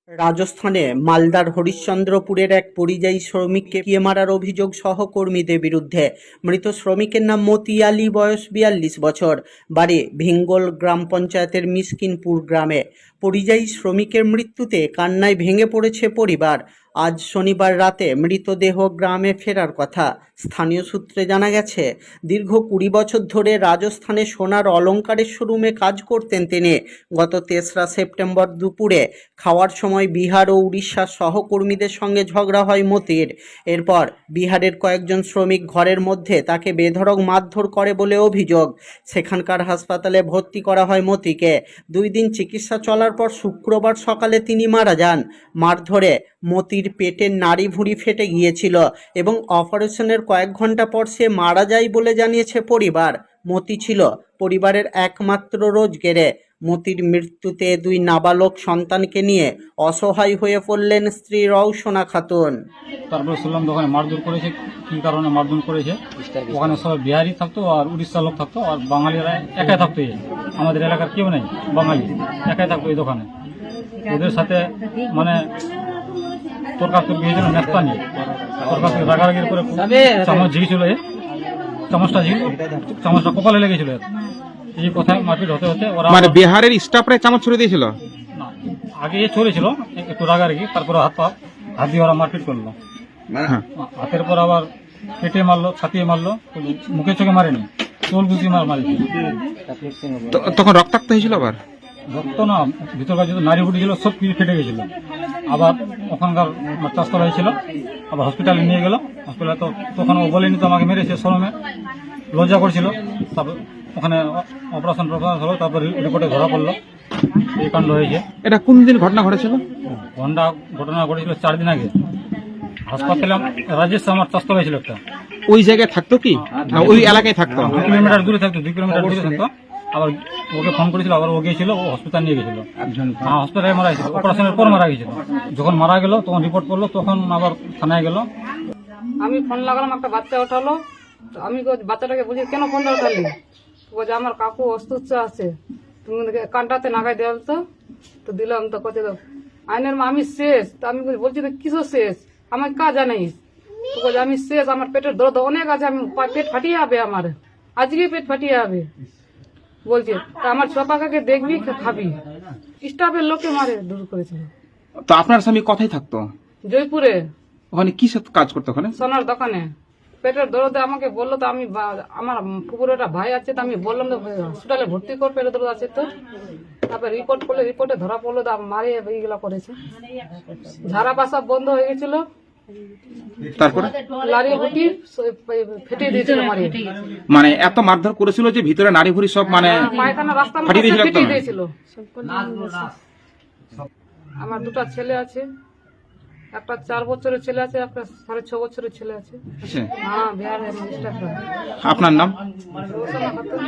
রাজস্থানে মালদার হরিশ্চন্দ্রপুরের এক পরিযায়ী শ্রমিককে পিটিয়ে মারার অভিযোগ সহকর্মীদের বিরুদ্ধে। মৃত শ্রমিকের নাম মতি আলী, বয়স 42 বছর, বাড়ি ভিঙ্গল গ্রাম পঞ্চায়েতের মিসকিনপুর গ্রামে। পরিযায়ী শ্রমিকের মৃত্যুতে কান্নায় ভেঙে পড়েছে পরিবার। আজ শনিবার রাতে মৃতদেহ গ্রামে ফেরার কথা। স্থানীয় সূত্রে জানা গেছে, দীর্ঘ 20 বছর ধরে রাজস্থানে সোনার অলংকারের শোরুমে কাজ করতেন তিনি। গত 3রা সেপ্টেম্বর দুপুরে খাওয়ার সময় বিহার ও উড়িষ্যার সহকর্মীদের সঙ্গে ঝগড়া হয় মতির। এরপর বিহারের কয়েকজন শ্রমিক ঘরের মধ্যে তাকে বেধড়ক মারধর করে বলে অভিযোগ। সেখানকার হাসপাতালে ভর্তি করা হয় মতিকে। 2 দিন চিকিৎসা চলার পর শুক্রবার সকালে তিনি মারা যান। মারধরে মতির পেটের নাড়ি ভুঁড়ি ফেটে গিয়েছিল এবং অপারেশনের কয়েক ঘন্টা পর সে মারা যায় বলে জানিয়েছে পরিবার। মতি ছিল পরিবারের একমাত্র রোজগেরে। মতির মৃত্যুতে 2 নাবালক সন্তানকে নিয়ে অসহায় হয়ে পড়লেন স্ত্রী রওশনা খাতুন। তারপরে শুনলাম ওখানে মারধর করেছে। কি কারণে মারধর করেছে? ওখানে সবাই বিহারি থাকতো আর উড়িষ্যার লোক থাকতো, আর বাঙালিরা একাই থাকতো। আমাদের এলাকার কেউ নেই, বাঙালি একাই থাকতো এই দোকানে। ওদের সাথে মানে তর্কাতর্কি হয়েছিল নেস্তা নিয়ে। তর্কাতর্কি রাগারাগির করে চামচ ঝিঁকেছিল, চামচটা কপালে লেগেছিল। এই কথায় মারপিট হতে হতে ওরা মানে বিহারের স্টাফরা চামচ ছুড়ে দিয়েছিল। না, আগে ছড়েছিল একটু রাগারাগি, তারপরে হাত দিয়ে ওরা মারপিট করলো। হাতের পর আবার পেটে মারলো, ছাতিয়ে মারলো, মুখে চোখে মারেনি, চোল গুছি মারিছে। তখন রক্তাক্ত হয়েছিল। আবার রক্ত না, ভিতরকার যত নারী ফুটি ছিল সব কিছু ফেটে গেছিল। আবার ওখানকার চাষতলায় ছিল, আবার হসপিটালে নিয়ে গেল। হসপিটালে তো তখন ও বলেনি তো আমাকে মেরেছে, শরমে লজ্জা করছিল। তারপর ওখানে অপারেশন হলো, তারপর রিপোর্টে ধরা পড়লো এই কাণ্ড হয়েছে। এটা কোন দিন ঘটনা ঘটেছিল? ঘটনা ঘটেছিল 4 দিন আগে। হাসপাতালে রাজেশ আমার চাষতলায় ছিল একটা। ওই জায়গায় থাকতো কি না ওই এলাকায় থাকতো? 2 কিলোমিটার দূরে থাকতো, 2 কিলোমিটার দূরে থাকতো। আবার ওকে ফোন করেছিল, আবার ও গিয়েছিল, ও হসপিটাল নিয়ে গেছিল। হসপিটালে মারা গেছিল, অপারেশনের পর মারা গেছিল। যখন মারা গেল তখন রিপোর্ট করলো, তখন আবার থানায় গেল। আমি ফোন লাগালাম, একটা বাচ্চা ওঠালো। আমি বাচ্চাটাকে বলছি, কেন ফোনটা ওঠালি? বলছে আমার কাকু অসুস্থ আছে, তুমি কানটাতে নাগাই দেওয়াল তো দিলাম। তো কত আইনের মা আমি শেষ। তো আমি বলছি তো কিসো শেষ, আমার কাজ জানাইস? তো বলছে আমি শেষ, আমার পেটের দর্দ অনেক আছে, আমি পেট ফাটিয়ে যাবে, আমার আজকেই পেট ফাটিয়ে যাবে বলছে। তা আমার চপাকাকে দেখবি, খাবি। স্টাফের লোকে মারে দূর করেছিল। তো আপনার স্বামী কোথায় থাকতো? জয়পুরে। ওখানে কি সব কাজ করতো? ওখানে সোনার দোকানে। পেটের দরদে আমাকে বললো, তো আমি আমার পুকুরে একটা ভাই আছে, তো আমি বললাম তো হসপিটালে ভর্তি কর, পেটের দরদ আছে তো। তারপরে রিপোর্ট করলে, রিপোর্টে ধরা পড়লো, তো মারে এইগুলা করেছে। ঝাড়া পাশা বন্ধ হয়ে গেছিল, তারপরে লারি গুটি ফেটে দিয়েছিল মারিয়ে। মানে এত মারধর করেছিল যে ভিতরে নাড়ি ভুড়ি সব মানে পায়খানা রাস্তা ফাটিয়ে দিয়েছিল ফেটে একদম। দিয়েছিল। আমার 2টা ছেলে আছে, একটা 4 বছরের ছেলে আছে, একটা 6.5 বছরের ছেলে আছে। আচ্ছা, হ্যাঁ, বিহারের। আপনার নাম? রওশনা খাতুন।